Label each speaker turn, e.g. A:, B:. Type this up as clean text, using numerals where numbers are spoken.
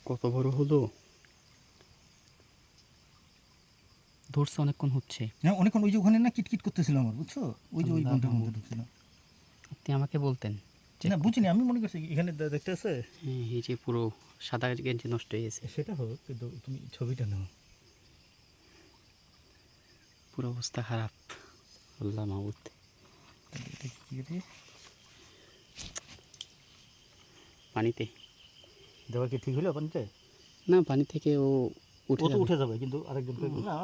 A: কত বড় হলো, ধরছে অনেকক্ষণ হচ্ছে।
B: হ্যাঁ অনেকক্ষণ ওই যে ওখানে না কিটকিট করতেছিল আমার, বুঝছো, ওই যে ওই
A: আল্লাহ
B: বনটার মধ্যে
A: মাহবুব।
B: ঢুকছিল।
A: আপনি আমাকে বলতেন
B: না বুঝিনি, আমি মনে করছি এখানে দেখতে আছে।
A: হ্যাঁ, এই যে পুরো সাদা গেঞ্জি নষ্ট হয়ে গেছে,
B: সেটা হোক, কিন্তু তুমি ছবিটা নাও।
A: পুরো অবস্থা খারাপ। আল্লাহ মাহবুদ।
B: এটা কি রে?
A: পানিতে,
B: দেওয়া কি ঠিক হলো পানিতে?
A: না পানি থেকে ও উঠে
B: ও তো
A: যাবে।
B: উঠে যাবে, কিন্তু আরেকজন না